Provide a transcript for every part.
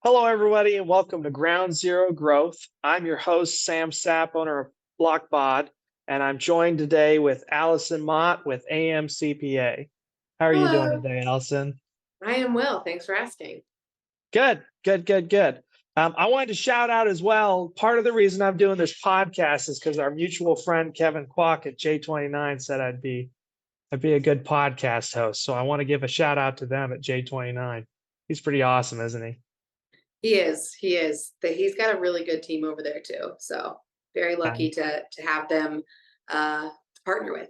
Hello, everybody, and welcome to Ground Zero Growth. I'm your host, Sam Sapp, owner of BlockBod, and I'm joined today with Allison Mott with AMCPA. How are you doing Hello. today, Allison? I am well. Thanks for asking. Good, good, good, good. I wanted to shout out as well. Part of the reason I'm doing this podcast is because our mutual friend Kevin Kwok at J29 said I'd be a good podcast host. So I want to give a shout out to them at J29. He's pretty awesome, isn't he? He is. He is. He's got a really good team over there too. So very lucky to have them to partner with.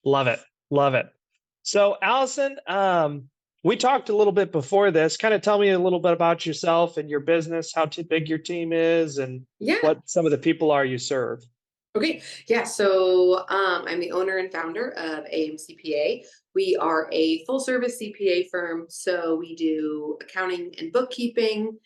Love it. Love it. So, Allison, we talked a little bit before this. Kind of tell me a little bit about yourself and your business, how big your team is, and Yeah. what some of the people are you serve. Okay. Yeah. So I'm the owner and founder of AMCPA. We are a full service CPA firm. So we do accounting and bookkeeping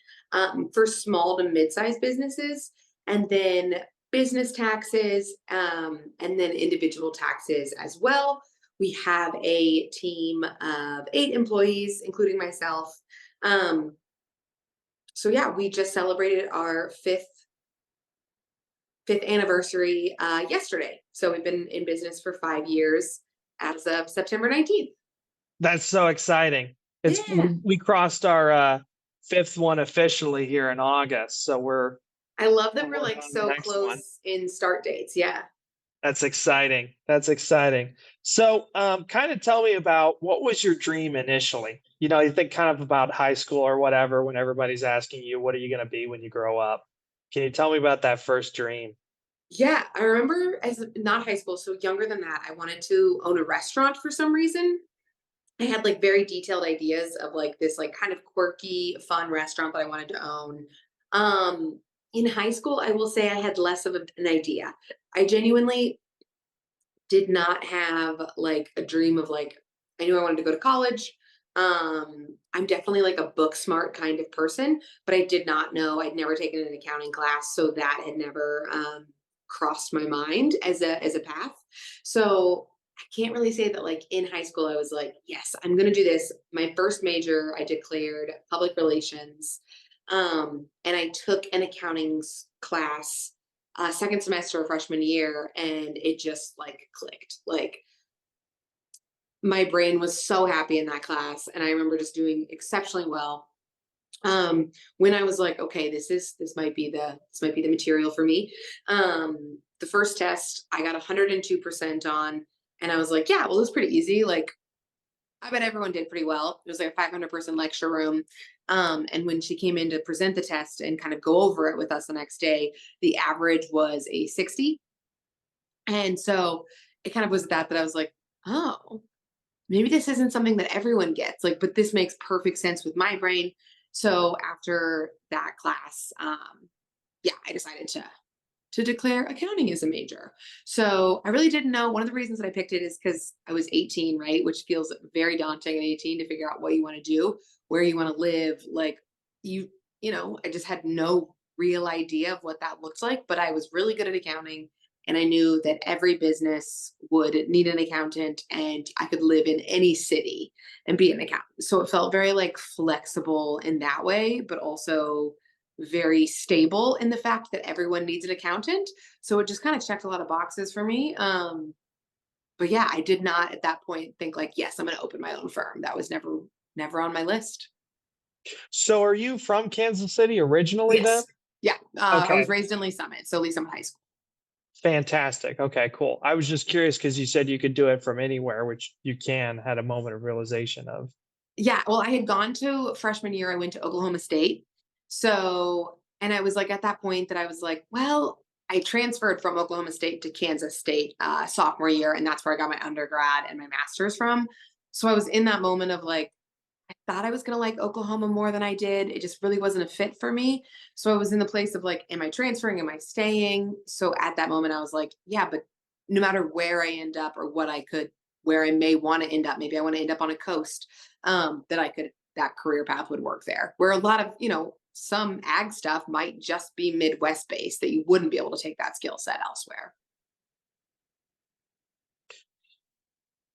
for small to mid sized businesses, and then business taxes, and then individual taxes as well. We have a team of 8 employees, including myself. Um, so yeah, we just celebrated our fifth anniversary yesterday. So we've been in business for 5 years as of September 19th. That's so exciting. It's Yeah. we crossed our fifth one officially here in August, so I love that we're we're working like on the so next one. close in start dates. Yeah. That's exciting. That's exciting. So, kind of tell me about what was your dream initially? You think kind of about high school or whatever when everybody's asking you, what are you going to be when you grow up? Can you tell me about that first dream? Yeah. I remember as not high school, so younger than that, I wanted to own a restaurant for some reason. I had like very detailed ideas of like this like kind of quirky, fun restaurant that I wanted to own. Um, in high school, I will say I had less of an idea. I genuinely did not have like a dream of like I knew I wanted to go to college. I'm definitely like a book smart kind of person, but I did not know I'd never taken an accounting class, so that had never crossed my mind as a path. So I can't really say that like in high school I was like, yes, I'm going to do this. My first major I declared public relations, and I took an class second semester of freshman year, and it just like clicked. Like my brain was so happy in that class, and I remember just doing exceptionally well. When I was like, okay, this might be the material for me. The first test I got 102% on, and I was like, yeah, well, it was pretty easy. Like I bet everyone did pretty well. It was like a 500-person lecture room. And when she came in to present the test and kind of go over it with us the next day, the average was a 60. And so it kind of was that I was like, oh, maybe this isn't something that everyone gets. Like, but this makes perfect sense with my brain. So after that class, yeah, I decided to declare accounting as a major. So I really didn't know. One of the reasons that I picked it is because I was 18, right? Which feels very daunting at 18 to figure out what you want to do, where you want to live. Like you, I just had no real idea of what that looks like, but I was really good at accounting. And I knew that every business would need an accountant, and I could live in any city and be an accountant. So it felt very like flexible in that way, but also very stable in the fact that everyone needs an accountant. So it just kind of checked a lot of boxes for me. But yeah, I did not at that point think like, yes, I'm going to open my own firm. That was never on my list. So, are you from Kansas City originally then? Yes. Yeah. I Okay, was raised in Lee Summit, so Lee Summit High School. fantastic. Okay, cool. I was just curious because you said you could do it from anywhere, which you can, had a moment of realization of. Yeah, well, I had gone to freshman year, I went to Oklahoma State. So, and I was like at that point that I was like, well, I transferred from Oklahoma State to Kansas State sophomore year, and that's where I got my undergrad and my master's from. So I was in that moment of like, I thought I was going to like Oklahoma more than I did. It just really wasn't a fit for me. So I was in the place of like, am I transferring? Am I staying? So at that moment, I was like, yeah, but no matter where I end up or where I may want to end up, maybe I want to end up on a coast, that career path would work there. Where a lot of, some ag stuff might just be Midwest based that you wouldn't be able to take that skill set elsewhere.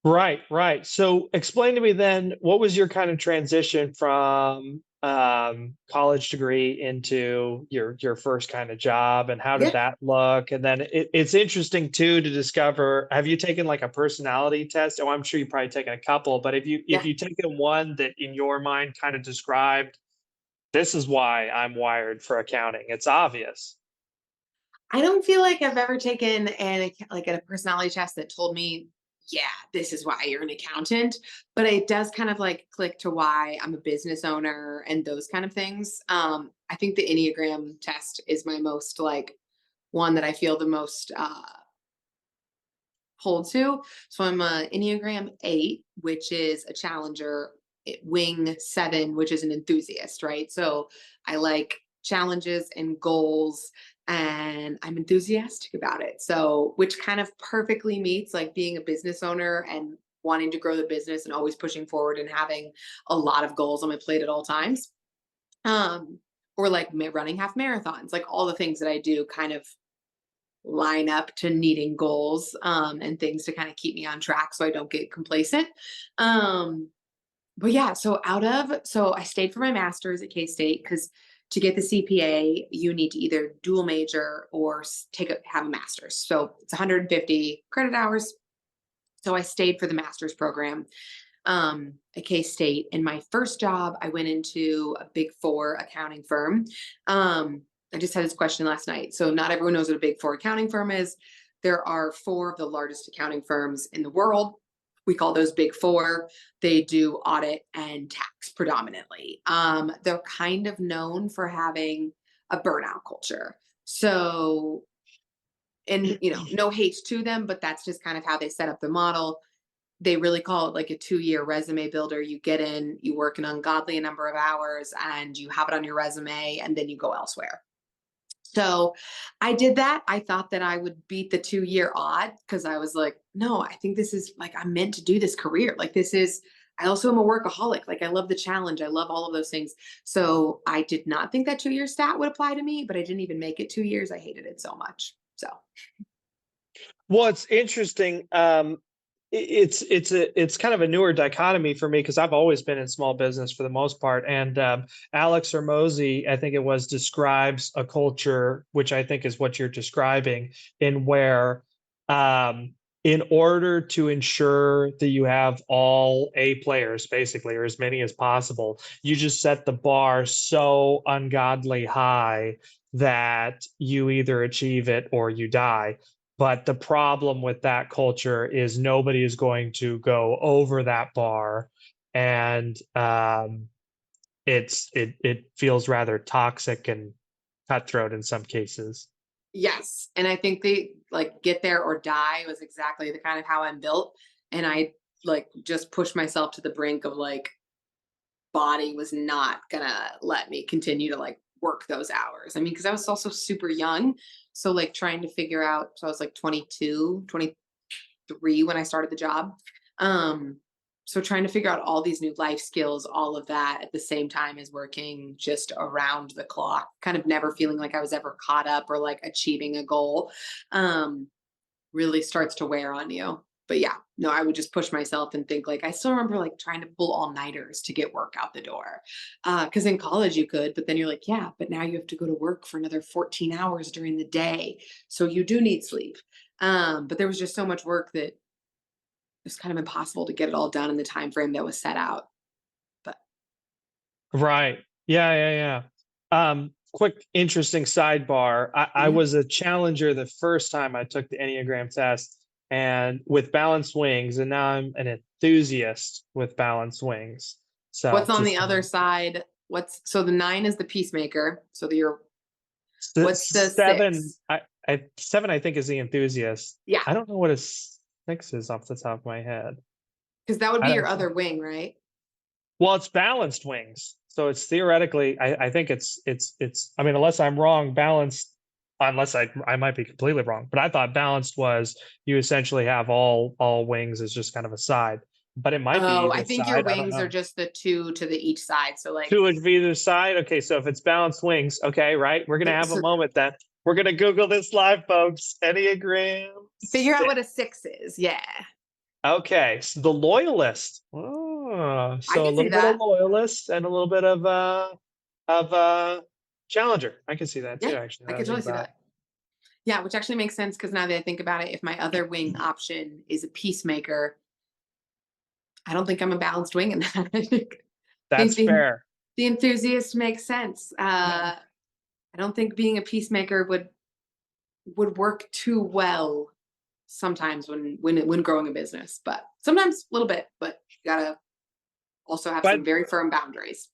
Right, right. So explain to me then, what was your kind of transition from college degree into your first kind of job, and how did Yeah, that look? And then it's interesting too to discover, have you taken like a personality test? Oh, I'm sure you've probably taken a couple, but if yeah. you taken one that in your mind kind of described, this is why I'm wired for accounting. It's obvious. I don't feel like I've ever taken like a personality test that told me, yeah, this is why you're an accountant. But it does kind of like click to why I'm a business owner and those kind of things. I think the Enneagram test is my most like one that I feel the most pulled to. So I'm a Enneagram 8, which is a challenger, wing 7, which is an enthusiast, right? So I like challenges and goals and I'm enthusiastic about it. So, which kind of perfectly meets like being a business owner and wanting to grow the business and always pushing forward and having a lot of goals on my plate at all times. Um, or like running half marathons, like all the things that I do kind of line up to needing goals and things to kind of keep me on track so I don't get complacent. Um, but yeah, so I stayed for my master's at K State because to get the CPA, you need to either dual major or have a master's. So it's 150 credit hours. So I stayed for the master's program at K State. In my first job, I went into a big four accounting firm. I just had this question last night. So, not everyone knows what a big four accounting firm is. There are four of the largest accounting firms in the world. We call those big four. They do audit and tax predominantly. They're kind of known for having a burnout culture. So, and no hate to them, but that's just kind of how they set up the model. They really call it like a 2-year resume builder. You get in, you work an ungodly number of hours, and you have it on your resume, and then you go elsewhere. So I did that. I thought that I would beat the 2-year odd because I was like, no, I think this is like, I'm meant to do this career. Like, I also am a workaholic. Like, I love the challenge. I love all of those things. So I did not think that 2-year stat would apply to me, but I didn't even make it 2 years. I hated it so much. So, Well, it's interesting. It's kind of a newer dichotomy for me because I've always been in small business for the most part. And Alex Hermosi, I think it was, describes a culture, which I think is what you're describing, in where in order to ensure that you have all A players, basically, or as many as possible, you just set the bar so ungodly high that you either achieve it or you die. But the problem with that culture is nobody is going to go over that bar, and it feels rather toxic and cutthroat in some cases. yes. And I think they like get there or die was exactly the kind of how I'm built. And I like just pushed myself to the brink of like, body was not gonna let me continue to like work those hours. I mean, because I was also super young. So like trying to figure out, so I was like 22, 23 when I started the job. Um, so trying to figure out all these new life skills, all of that at the same time as working just around the clock, kind of never feeling like I was ever caught up or like achieving a goal. Um, really starts to wear on you. But yeah, no, I would just push myself and think like I still remember like trying to pull all-nighters to get work out the door. Because in college you could, but then you're like, yeah, but now you have to go to work for another 14 hours during the day. So you do need sleep. But there was just so much work that it was kind of impossible to get it all done in the time frame that was set out. But Right. Yeah, yeah, yeah. Quick, interesting sidebar. I yeah. was a challenger the first time I took the Enneagram test, and with balanced wings, and now I'm an enthusiast with balanced wings. So What's on the just other side? What's so the 9 is the peacemaker. So you're what's the seven. 6? Seven, I think, is the enthusiast. Yeah. I don't know what a six is off the top of my head. Because that would I be your don't. other wing, right? Well, it's balanced wings, so it's theoretically. I think it's. I mean, unless I'm wrong, balanced. Unless I might be completely wrong, but I thought balanced was you essentially have all wings as just kind of a side, but it might be Oh, I either think your side. I don't wings are know. just the 2 to the each side. So like, Two of either side. Okay, so if it's balanced wings, okay, right? We're gonna have a so moment then. We're gonna Google this live, folks. Enneagram figure out six. what a 6 is. Yeah. Okay, so the loyalist. Oh, I so a can see little bit of that. loyalist and a little bit of challenger. I can see that Yeah, too, actually, I now that I could think totally see about it. that. Yeah, which actually makes sense because now that I think about it, if my other wing option is a peacemaker, I don't think I'm a balanced wing in that. I think That's fair. the enthusiast makes sense. I don't think being a peacemaker would work too well sometimes when growing a business, but sometimes a little bit. But you gotta also have But some very firm boundaries.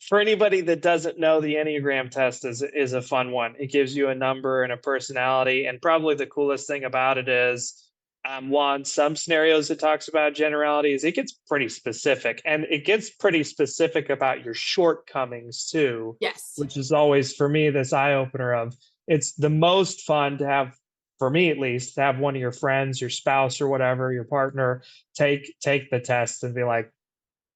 for anybody that doesn't know, the Enneagram test is a fun one. It gives you a number and a personality, and probably the coolest thing about it is, one, some scenarios it talks about generalities. It gets pretty specific, and it gets pretty specific about your shortcomings too, Yes. which is always for me this eye opener of it's the most fun to have, for me at least, to have one of your friends, your spouse, or whatever, your partner take the test and be like,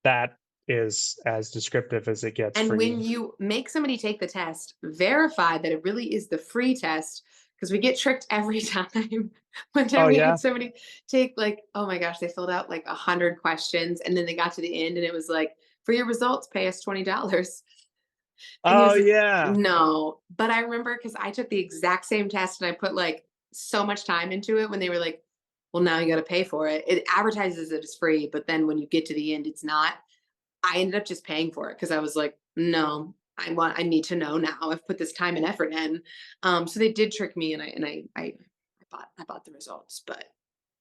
that is as descriptive as it gets for And you. when you make somebody take the test, verify that it really is the free test because we get tricked every time. One time Oh, we yeah? had somebody take like, oh my gosh, they filled out like 100 questions and then they got to the end and it was like, for your results, pay us $20. And he Oh, was like, yeah. no. But I remember because I took the exact same test and I put like so much time into it when they were like, well, now you got to pay for it. It advertises it as free, but then when you get to the end, it's not. I ended up just paying for it because I was like, no, I need to know now. I've put this time and effort in. So they did trick me and I bought the results, but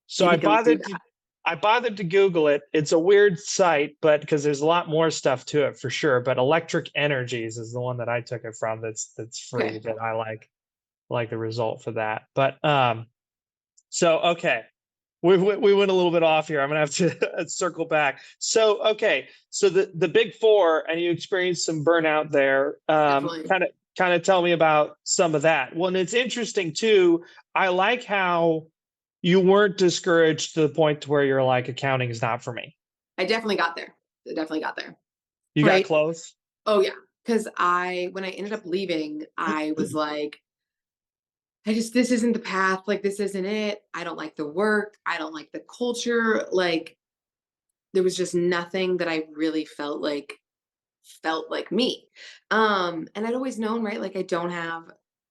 So maybe don't do that. I bothered to Google it. It's a weird site, but because there's a lot more stuff to it for sure. But Electric Energies is the one that I took it from that's free Okay. that I like the result for that. But so okay. We went a little bit off here. I'm gonna have to circle back. So okay, so the big four, and you experienced some burnout there. Definitely. Kind of tell me about some of that. Well, and it's interesting too. I like how you weren't discouraged to the point to where you're like, accounting is not for me. I definitely got there. I definitely got there. You got Right. close. Oh yeah. Cause when I ended up leaving, I was like, this isn't the path. Like, this isn't it. I don't like the work. I don't like the culture. Like, there was just nothing that I really felt like me. And I'd always known, right? Like I don't have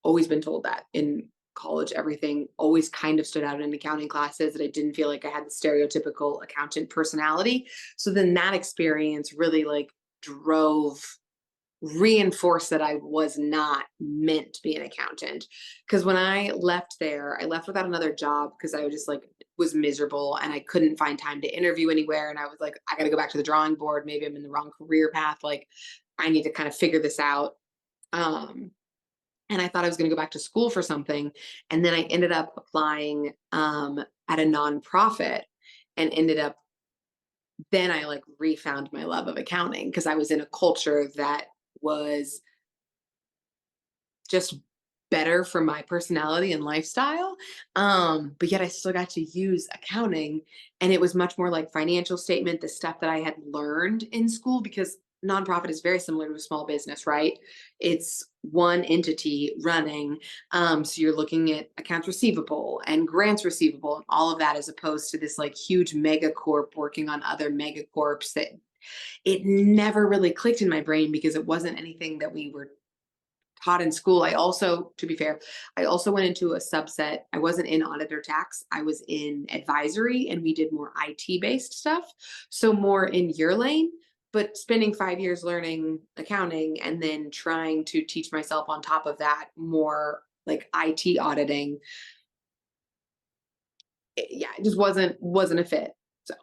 always been told that in college, everything always kind of stood out in accounting classes that I didn't feel like I had the stereotypical accountant personality. So then that experience really like drove reinforced that I was not meant to be an accountant. Because when I left there, I left without another job because I was just like was miserable and I couldn't find time to interview anywhere. And I was like, I got to go back to the drawing board. Maybe I'm in the wrong career path. Like, I need to kind of figure this out. Um, and I thought I was going to go back to school for something. And then I ended up applying at a nonprofit and ended up then I like refound my love of accounting because I was in a culture that was just better for my personality and lifestyle. But yet I still got to use accounting and it was much more like financial statement, the stuff that I had learned in school because nonprofit is very similar to a small business, right? It's one entity running. So you're looking at accounts receivable and grants receivable and all of that as opposed to this like huge mega corp working on other mega corps that it never really clicked in my brain because it wasn't anything that we were taught in school. I also, to be fair, I also went into a subset. I wasn't in auditor tax. I was in advisory and we did more IT based stuff. So more in your lane, but spending 5 years learning accounting and then trying to teach myself on top of that more like IT auditing. Yeah, it just wasn't a fit. So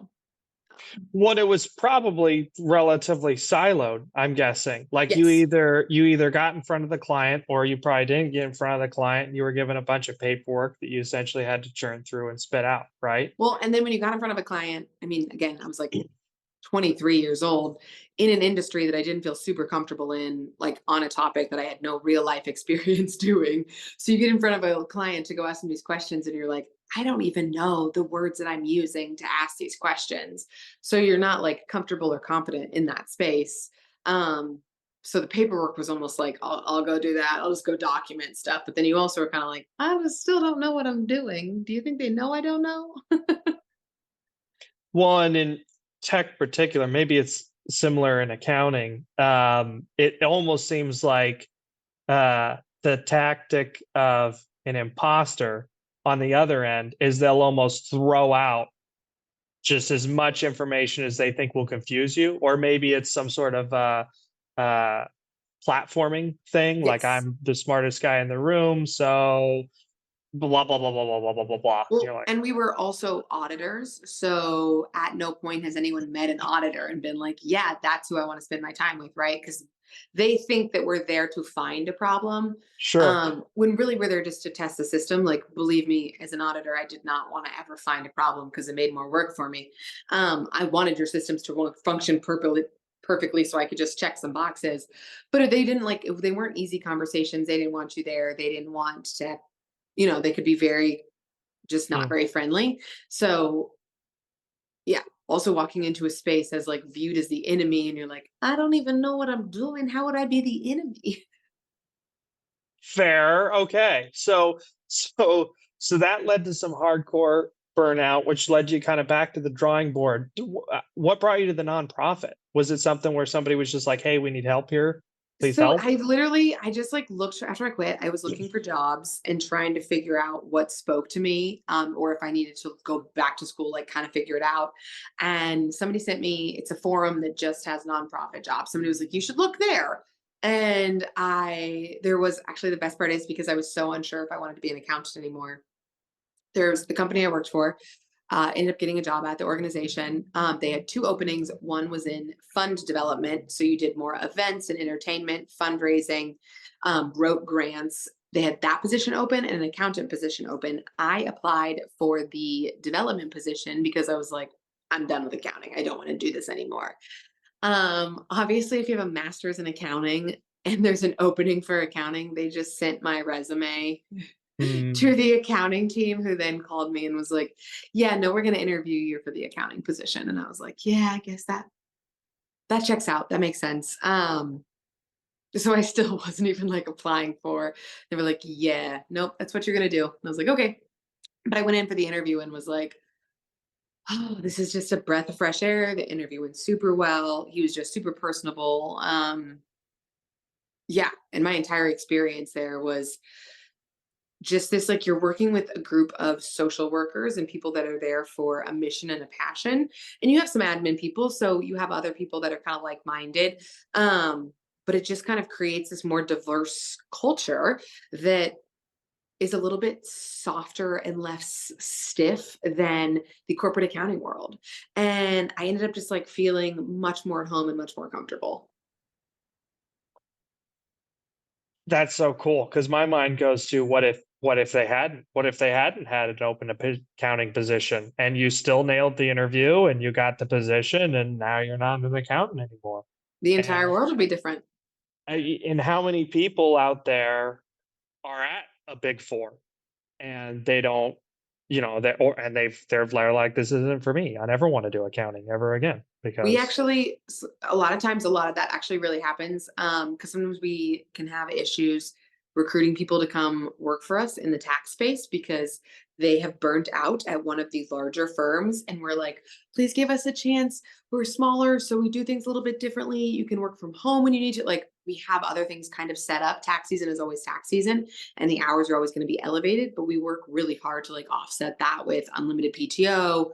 Well, it was probably relatively siloed, I'm guessing. Like yes. you either got in front of the client or you probably didn't get in front of the client and you were given a bunch of paperwork that you essentially had to churn through and spit out, right? Well, and then when you got in front of a client, I mean, again, I was like 23 years old in an industry that I didn't feel super comfortable in, like on a topic that I had no real life experience doing. So you get in front of a client to go ask them these questions, and you're like, I don't even know the words that I'm using to ask these questions. So you're not like comfortable or confident in that space. Um, so the paperwork was almost like, I'll go do that. I'll just go document stuff. But then you also are kind of like, still don't know what I'm doing. Do you think they know I don't know? One in tech particular, maybe it's similar in accounting. It almost seems like the tactic of an imposter on the other end is they'll almost throw out just as much information as they think will confuse you, or maybe it's some sort of uh, platforming thing, like Yes. I'm the smartest guy in the room, so blah blah blah blah blah blah blah blah blah. Well, You're like, and we were also auditors. So at no point has anyone met an auditor and been like, yeah, that's who I want to spend my time with, right? Because they think that we're there to find a problem. sure, When really we're there just to test the system. Like, believe me, as an auditor, I did not want to ever find a problem because it made more work for me. I wanted your systems to function perfectly so I could just check some boxes. But if they didn't like, if they weren't easy conversations, they didn't want you there. They didn't want to, they could be very just not mm, very friendly. So yeah, also walking into a space as like viewed as the enemy, and you're like, I don't even know what I'm doing. How would I be the enemy? fair, okay. So that led to some hardcore burnout, which led you kind of back to the drawing board. What brought you to the nonprofit? Was it something where somebody was just like, "Hey, we need help here. Please So help." I just like looked after I quit. I was looking for jobs and trying to figure out what spoke to me, or if I needed to go back to school, like kind of figure it out. And somebody sent me, it's a forum that just has nonprofit jobs. Somebody was like, you should look there. And there was actually the best part is because I was so unsure if I wanted to be an accountant anymore. There's the company I worked for, ended up getting a job at the organization. They had two openings. One was in fund development. So you did more events and entertainment, fundraising, wrote grants. They had that position open and an accountant position open. I applied for the development position because I was like, I'm done with accounting. I don't want to do this anymore. Obviously, if you have a master's in accounting and there's an opening for accounting, they just sent my resume to Mm, the accounting team, who then called me and was like, yeah, no, we're going to interview you for the accounting position. And I was like, yeah, I guess that checks out. That makes sense. So I still wasn't even like applying for. They were like, yeah, nope, that's what you're going to do. And I was like, okay. But I went in for the interview and was like, oh, this is just a breath of fresh air. The interview went super well. He was just super personable. Yeah, and my entire experience there was just this, like, you're working with a group of social workers and people that are there for a mission and a passion, and you have some admin people, so you have other people that are kind of like-minded. But it just kind of creates this more diverse culture that is a little bit softer and less stiff than the corporate accounting world, and I ended up just like feeling much more at home and much more comfortable. that's so cool because my mind goes to what if they hadn't had an open accounting position and you still nailed the interview and you got the position and now you're not an accountant anymore. The entire And world would be different. and how many people out there are at a big four and they don't, they're like, this isn't for me. I never want to do accounting ever again We because actually a lot of times, a lot of that actually really happens, because sometimes we can have issues recruiting people to come work for us in the tax space because they have burnt out at one of the larger firms, and we're like, "Please give us a chance. We're smaller, so we do things a little bit differently. You can work from home when you need to." Like, we have other things kind of set up. Tax season is always tax season, and the hours are always gonna be elevated, but we work really hard to, like, offset that with unlimited PTO.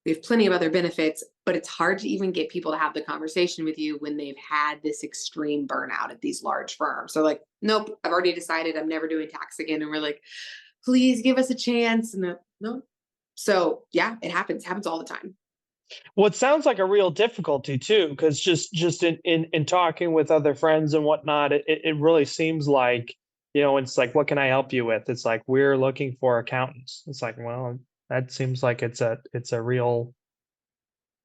We have plenty of other benefits, but it's hard to even get people to have the conversation with you when they've had this extreme burnout at these large firms. So like, nope, I've already decided I'm never doing tax again. And we're like, please give us a chance. And no. So yeah, it happens all the time. well, it sounds like a real difficulty too, because just in talking with other friends and whatnot, it really seems like, it's like, what can I help you with? It's like we're looking for accountants. It's like, well, that seems like it's a real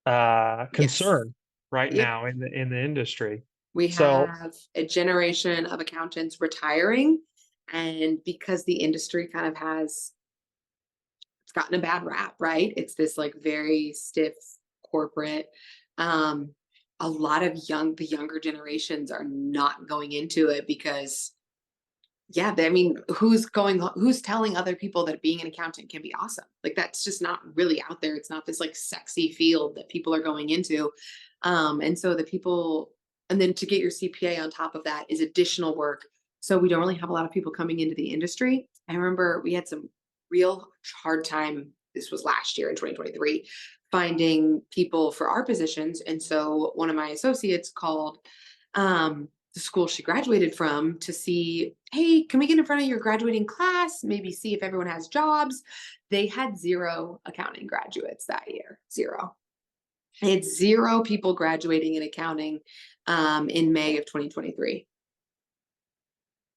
Yes. concern right Yep. now in the industry. We So have a generation of accountants retiring. And because the industry kind of has it's gotten a bad rap, right? It's this like very stiff corporate. Um, a lot of the younger generations are not going into it because Yeah, who's telling other people that being an accountant can be awesome? Like that's just not really out there. It's not this like sexy field that people are going into. And so the people, and then to get your CPA on top of that is additional work. So we don't really have a lot of people coming into the industry. I remember we had some real hard time. This was last year in 2023, finding people for our positions. And so one of my associates called the school she graduated from to see, hey, can we get in front of your graduating class? Maybe see if everyone has jobs. They had zero accounting graduates that year. Zero. They had zero people graduating in accounting in May of 2023.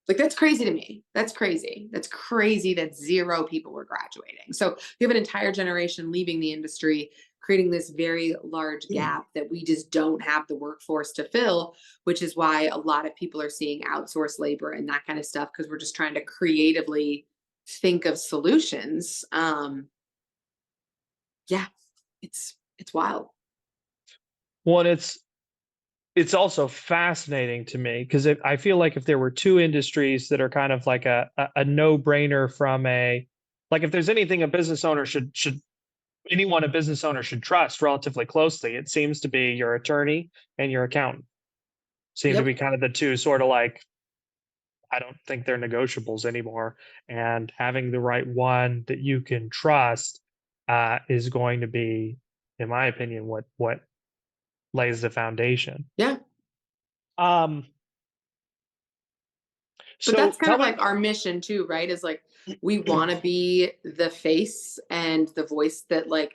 Like that's crazy to me. That's crazy. That's crazy that zero people were graduating. So we have an entire generation leaving the industry, creating this very large gap that we just don't have the workforce to fill, which is why a lot of people are seeing outsourced labor and that kind of stuff because we're just trying to creatively think of solutions. Yeah, it's wild. Well, and it's also fascinating to me because I feel like if there were two industries that are kind of like a no-brainer from a like if there's anything a business owner should anyone a business owner should trust relatively closely, it seems to be your attorney and your accountant. Seem to be Yep. kind of the two sort of like I don't think they're negotiables anymore. And having the right one that you can trust is going to be, in my opinion, what lays the foundation. Yeah. Um, But so that's kind tell of me, like our mission too, right? Is like we want to be the face and the voice that like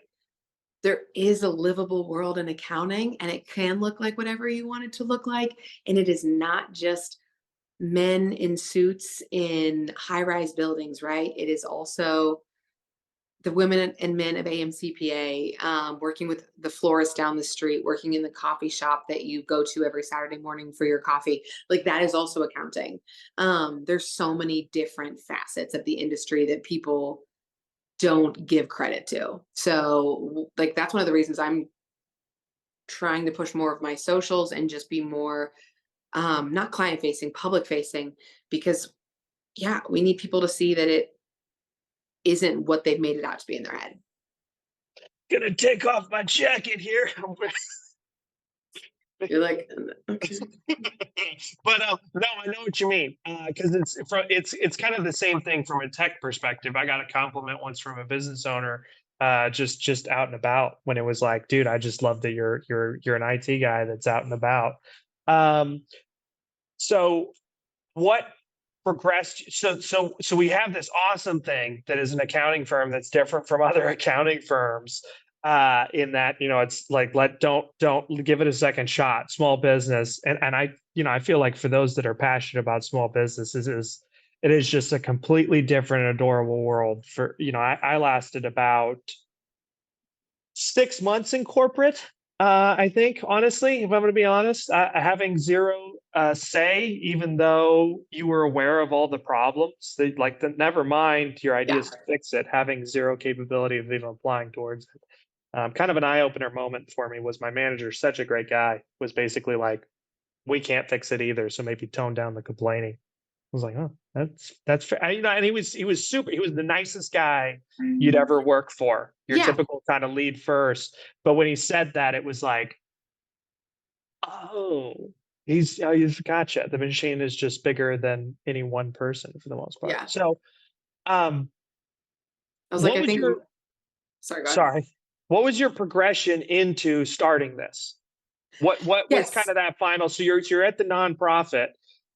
there is a livable world in accounting and it can look like whatever you want it to look like. And it is not just men in suits in high rise buildings, right? It is also the women and men of AMCPA, working with the florist down the street, working in the coffee shop that you go to every Saturday morning for your coffee. Like that is also accounting. There's so many different facets of the industry that people don't give credit to. So, like, that's one of the reasons I'm trying to push more of my socials and just be more, not client facing, public facing, because yeah, we need people to see that it isn't what they've made it out to be in their head. gonna take off my jacket here. You're like, okay. But no, I know what you mean because it's kind of the same thing from a tech perspective. I got a compliment once from a business owner just out and about when it was like, dude, I just love that you're an IT guy that's out and about. Um, so what progressed so we have this awesome thing that is an accounting firm that's different from other accounting firms in that it's like don't give it a second shot, small business. And I I feel like for those that are passionate about small businesses is it is just a completely different adorable world for I lasted about 6 months in corporate. I think, honestly, if I'm going to be honest, having zero say, even though you were aware of all the problems, never mind your Yeah. ideas to fix it, having zero capability of even applying towards it. Kind of an eye opener moment for me was my manager, such a great guy, was basically like, we can't fix it either. So maybe tone down the complaining. I was like, oh, that's fair. And he was super. He was the nicest guy you'd ever work for. Your Yeah. typical kind of lead first. But when he said that, it was like, oh, he's gotcha. The machine is just bigger than any one person for the most part. Yeah. So, um, I was like, what I was think, your sorry, go ahead. sorry? What was your progression into starting this? What was kind Yes. of that final? So you're at the nonprofit,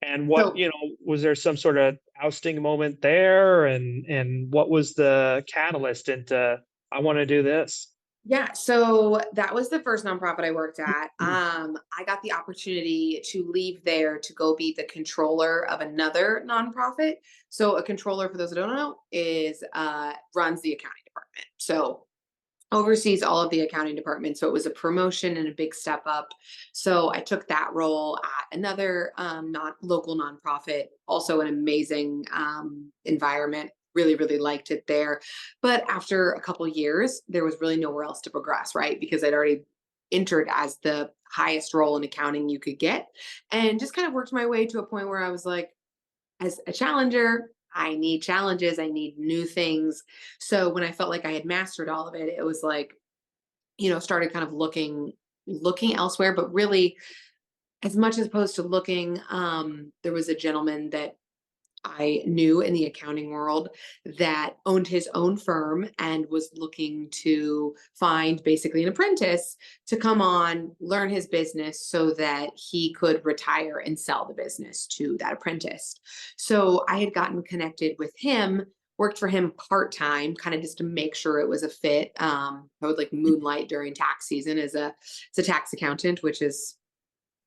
and what So, was there some sort of ousting moment there, and what was the catalyst into I want to do this? yeah, so that was the first nonprofit I worked at. I got the opportunity to leave there to go be the controller of another nonprofit. So a controller, for those that don't know, is runs the accounting department. So oversees all of the accounting department. So it was a promotion and a big step up. So I took that role at another not local nonprofit, also an amazing environment. Really, really liked it there. But after a couple years, there was really nowhere else to progress, right? Because I'd already entered as the highest role in accounting you could get and just kind of worked my way to a point where I was like, as a challenger, I need challenges, I need new things. So when I felt like I had mastered all of it, it was like, started kind of looking elsewhere, but really as much as opposed to looking, there was a gentleman that I knew in the accounting world that owned his own firm and was looking to find basically an apprentice to come on, learn his business so that he could retire and sell the business to that apprentice. So I had gotten connected with him, worked for him part time, kind of just to make sure it was a fit. I would like moonlight during tax season as a tax accountant, which is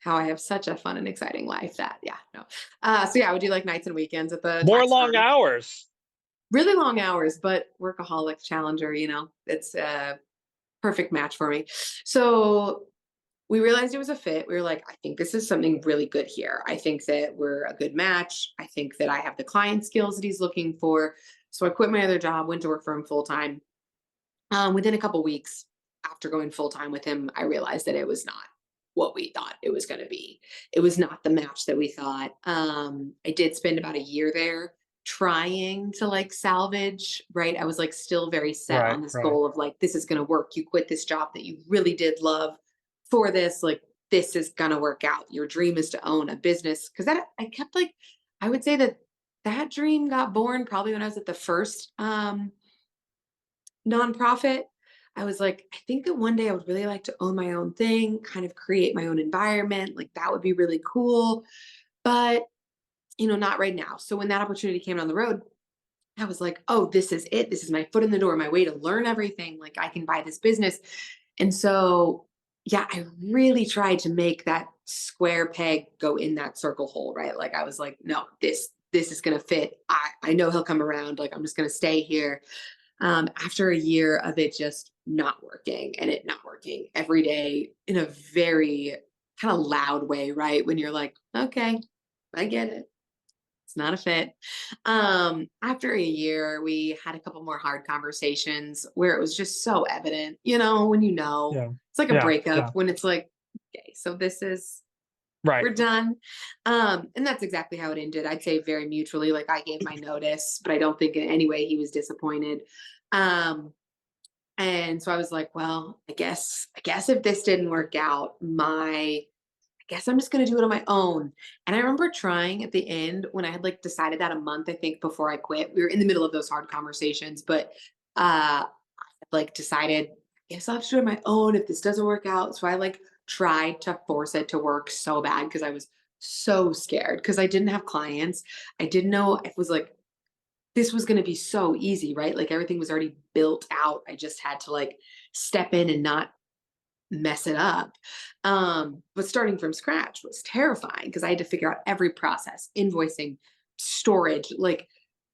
how I have such a fun and exciting life that yeah, no. So yeah, I would do like nights and weekends at the More tax long firm. hours. Really long hours, but workaholic challenger, it's a perfect match for me. So we realized it was a fit. We were like, I think this is something really good here. I think that we're a good match. I think that I have the client skills that he's looking for. So I quit my other job, went to work for him full time. Within a couple weeks after going full time with him, I realized that it was not what we thought it was going to be. It was not the match that we thought. I did spend about a year there trying to like salvage, right? I was like still very set Right, on this right. goal of like, this is going to work. You quit this job that you really did love for this. Like, this is going to work out. Your dream is to own a business. Cause that I kept like, I would say that that dream got born probably when I was at the first nonprofit. I was like, I think that one day I would really like to own my own thing, kind of create my own environment. Like that would be really cool. But, not right now. So when that opportunity came down the road, I was like, oh, this is it. This is my foot in the door, my way to learn everything. Like I can buy this business. And so, yeah, I really tried to make that square peg go in that circle hole, right? Like I was like, no, this is going to fit. I know he'll come around. Like I'm just going to stay here. After a year of it just not working and it not working every day in a very kind of loud way, right? When you're like, okay, I get it. It's not a fit. After a year, we had a couple more hard conversations where it was just so evident, when Yeah. it's like a Yeah. breakup Yeah. when it's like, okay, so Right. we're done. And that's exactly how it ended. I'd say very mutually, like I gave my notice, but I don't think in any way he was disappointed. Um, and so I was like, well, I guess if this didn't work out, I guess I'm just going to do it on my own. And I remember trying at the end when I had like decided that a month, I think, before I quit. We were in the middle of those hard conversations, but like decided, I guess I'll have to do it on my own if this doesn't work out. So I like tried to force it to work so bad because I was so scared because I didn't have clients. I didn't know if it was like this was going to be so easy, right? Like everything was already built out. I just had to like step in and not mess it up. But starting from scratch was terrifying because I had to figure out every process, invoicing, storage, like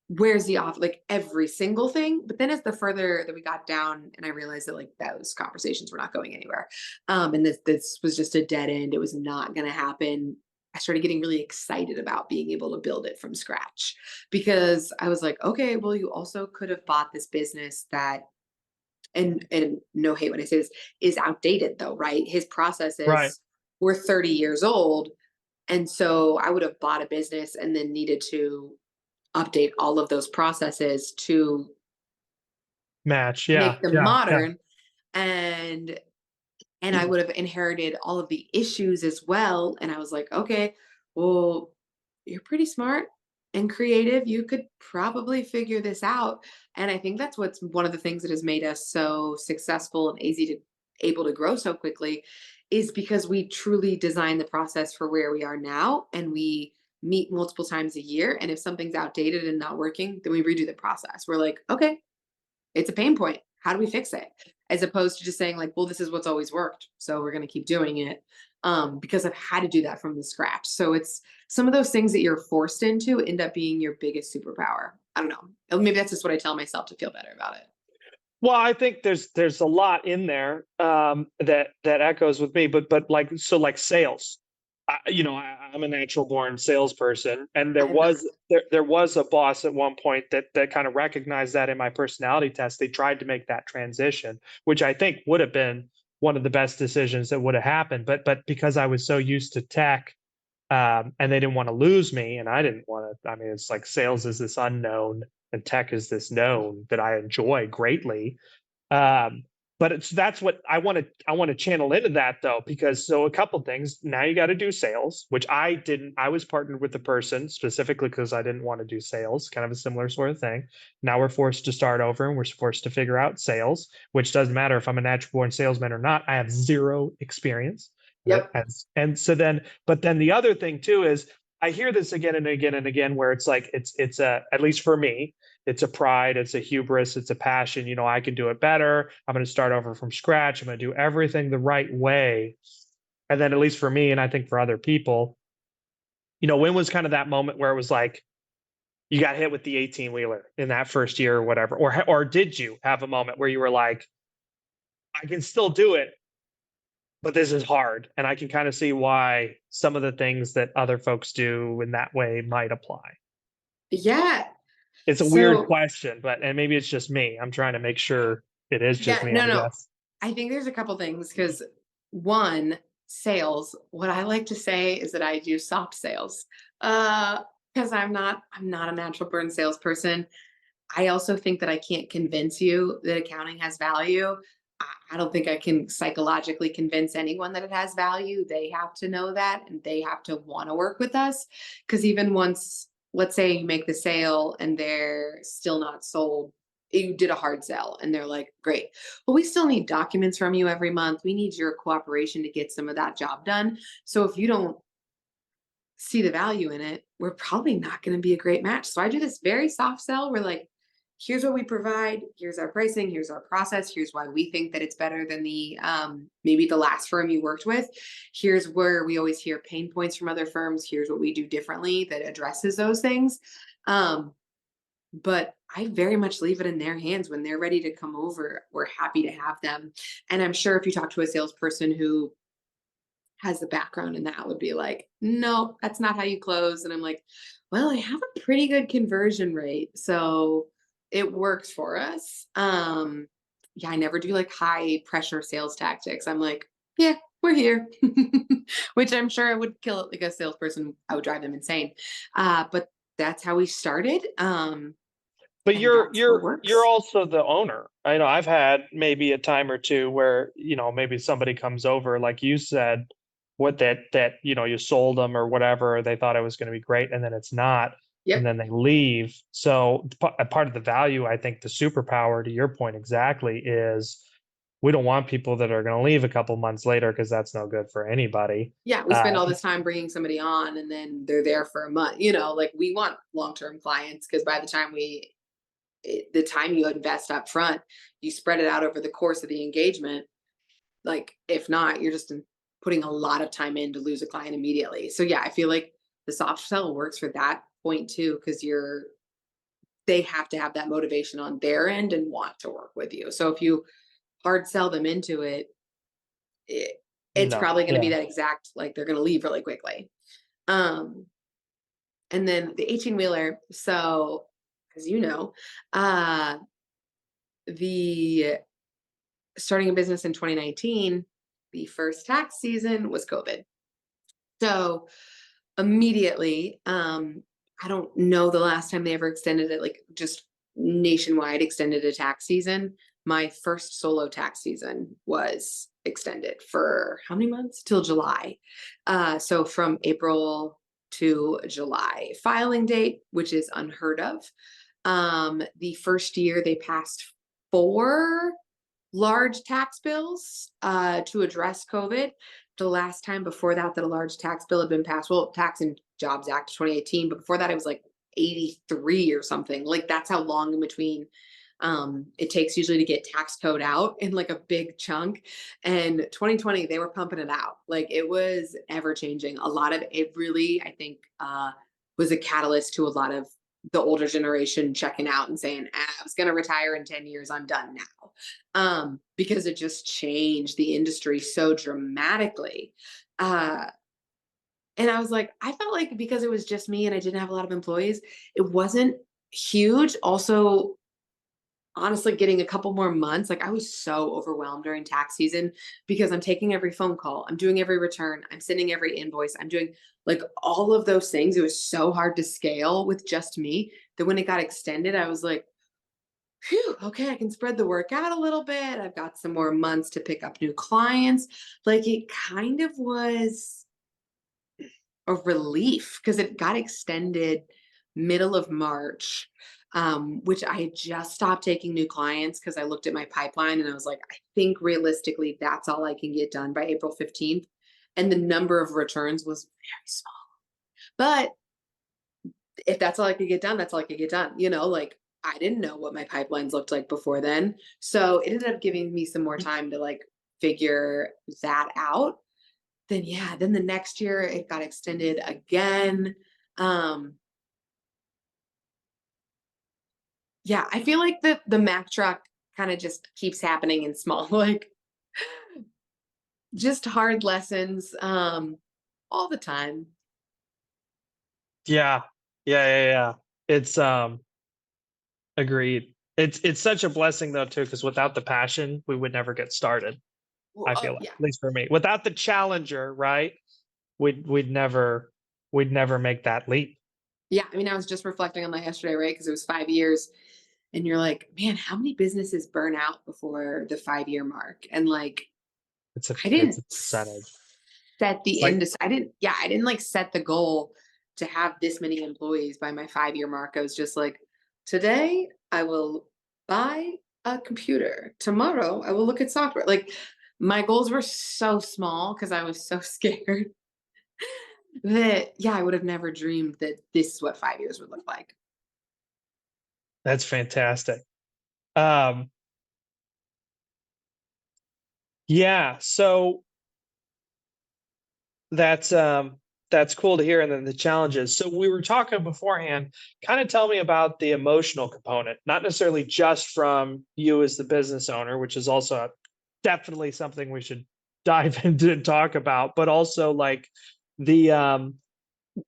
where's the off, like every single thing. But then as the further that we got down, and I realized that like those conversations were not going anywhere. And this was just a dead end. It was not going to happen. I started getting really excited about being able to build it from scratch because I was like, okay, well, you also could have bought this business that and no hate when I say this, is outdated though, right? His Right. processes were 30 years old. And so I would have bought a business and then needed to update all of those processes to Match. Yeah. make them Yeah. Yeah. modern. And and I would have inherited all of the issues as well. And I was like, okay, well, you're pretty smart and creative. You could probably figure this out. And I think that's what's one of the things that has made us so successful and easy to able to grow so quickly is because we truly design the process for where we are now and we meet multiple times a year. And if something's outdated and not working, then we redo the process. We're like, okay, it's a pain point. How do we fix it? As opposed to just saying like, well, this is what's always worked. So we're going to keep doing it because I've had to do that from the scratch. So it's some of those things that you're forced into end up being your biggest superpower. I don't know. Maybe that's just what I tell myself to feel better about it. Well, I think there's a lot in there that echoes with me, but like so like sales. I'm a natural born salesperson, and I am not. there was a boss at one point that kind of recognized that in my personality test. They tried to make that transition, which I think would have been one of the best decisions that would have happened. But because I was so used to tech And they didn't want to lose me, and I didn't want to. I mean, it's like sales is this unknown, and tech is this known that I enjoy greatly. Um, but that's what I want to channel into that though, because so a couple things. Now you got to do sales, which I didn't. I was partnered with the person specifically because I didn't want to do sales, kind of a similar sort of thing. Now we're forced to start over and we're forced to figure out sales, which doesn't matter if I'm a natural born salesman or not. I have zero experience. Right. Yep. And so then, but then the other thing too is I hear this again and again and again, where it's like, it's a, at least for me, it's a pride, it's a hubris, it's a passion. You know, I can do it better. I'm going to start over from scratch. I'm going to do everything the right way. And then, at least for me, and I think for other people, you know, when was kind of that moment where it was like you got hit with the 18 wheeler in that first year or whatever? Or did you have a moment where you were like, I can still do it, but this is hard. And I can kind of see why some of the things that other folks do in that way might apply. Yeah. It's a weird So question, but and maybe it's just me. I'm trying to make sure it is just yeah, me, no, I no. guess. I think there's a couple things because one, sales, what I like to say is that I do soft sales. Because I'm not a natural born salesperson. I also think that I can't convince you that accounting has value. I don't think I can psychologically convince anyone that it has value. They have to know that and they have to want to work with us. Because even once, let's say you make the sale and they're still not sold, you did a hard sell and they're like, great. Well, we still need documents from you every month. We need your cooperation to get some of that job done. So if you don't see the value in it, we're probably not going to be a great match. So I do this very soft sell. We're like, here's what we provide, here's our pricing, here's our process, here's why we think that it's better than the maybe the last firm you worked with. Here's where we always hear pain points from other firms. Here's what we do differently that addresses those things. But I very much leave it in their hands. When they're ready to come over, we're happy to have them. And I'm sure if you talk to a salesperson who has the background in that, would be like, no, that's not how you close. And I'm like, well, I have a pretty good conversion rate, so it works for us. Yeah, I never do like high pressure sales tactics. I'm like, yeah, we're here. Which I'm sure I would kill like a salesperson. I would drive them insane. But that's how we started. But And that's what you're works. also the owner. I know I've had maybe a time or two where, you know, maybe somebody comes over, like you said, what that, you know, you sold them or whatever, they thought it was going to be great, and then it's not, and Yep. then they leave. So a part of the value, I think the superpower to your point exactly is we don't want people that are going to leave a couple months later because that's no good for anybody. Yeah, we Uh, spend all this time bringing somebody on and then they're there for a month. Like we want long-term clients because by the time the time you invest up front, you spread it out over the course of the engagement. Like if not, you're just putting a lot of time in to lose a client immediately. So yeah, I feel like the soft sell works for that point too, because they have to have that motivation on their end and want to work with you. So if you hard sell them into it, it it's no, probably going to be yeah. that exact, like they're going to leave really quickly. Um, and then the 18 wheeler. So as you know, uh, the starting a business in 2019, the first tax season was COVID. So immediately, I don't know the last time they ever extended it, like just nationwide extended a tax season. My first solo tax season was extended for how many months? Till July. So from April to July filing date, which is unheard of. The first year they passed 4 large tax bills to address COVID. The last time before that that a large tax bill had been passed, well, Tax and Jobs Act of 2018, but before that it was like 83 or something. Like that's how long in between it takes usually to get tax code out in like a big chunk. And 2020, they were pumping it out. Like it was ever changing. A lot of it really, I think, was a catalyst to a lot of the older generation checking out and saying, I was going to retire in 10 years. I'm done now. Because it just changed the industry so dramatically. Uh, and I was like, I felt like because it was just me and I didn't have a lot of employees, it wasn't huge. Also, honestly getting a couple more months. Like I was so overwhelmed during tax season because I'm taking every phone call, I'm doing every return, I'm sending every invoice, I'm doing like all of those things. It was so hard to scale with just me that when it got extended, I was like, phew, okay, I can spread the work out a little bit. I've got some more months to pick up new clients. Like it kind of was a relief because it got extended middle of March, which I had just stopped taking new clients because I looked at my pipeline and I was like, I think realistically that's all I can get done by April 15th. And the number of returns was very small. But if that's all I could get done, that's all I could get done. Like I didn't know what my pipelines looked like before then. So it ended up giving me some more time to like figure that out. Then yeah, then the next year it got extended again. Um, yeah, I feel like the Mac truck kind of just keeps happening in small, like just hard lessons, all the time. Yeah. Yeah. It's agreed. It's such a blessing though too, because without the passion, we would never get started. Well, I feel like, yeah, at least for me. Without the challenger, right? We'd never make that leap. yeah. I mean, I was just reflecting on that yesterday, right? Because it was 5 years, and you're like, man, how many businesses burn out before the 5 year mark? And like, I It's didn't a percentage. set It's the like industry. I didn't like set the goal to have this many employees by my 5 year mark. I was just like, today I will buy a computer. Tomorrow I will look at software. Like my goals were so small because I was so scared that, yeah, I would have never dreamed that this is what 5 years would look like. that's fantastic. Um, yeah, so that's um that's cool to hear. And then the challenges. So we were talking beforehand, kind of tell me about the emotional component, not necessarily just from you as the business owner, which is also definitely something we should dive into and talk about, but also like the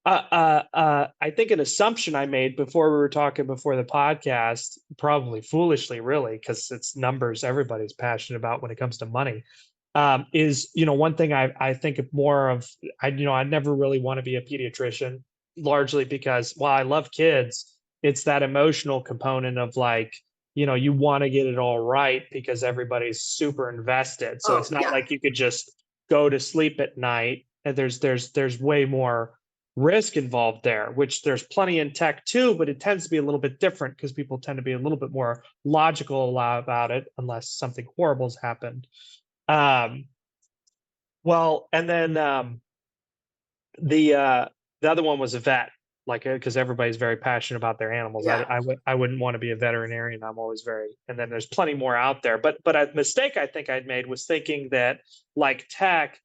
I think an assumption I made before we were talking before the podcast, probably foolishly, really, because it's numbers everybody's passionate about when it comes to money, is one thing I think of more of. I'd never really want to be a pediatrician, largely because while I love kids, it's that emotional component of like you want to get it all right because everybody's super invested. So Oh, it's not yeah. like you could just go to sleep at night. And there's way more risk involved there, which there's plenty in tech too, but it tends to be a little bit different because people tend to be a little bit more logical about it unless something horrible has happened. Um, well, and then the uh, the other one was a vet, like because everybody's very passionate about their animals. Yeah. I wouldn't want to be a veterinarian. I'm always very, and then there's plenty more out there. But a mistake I think I'd made was thinking that like tech,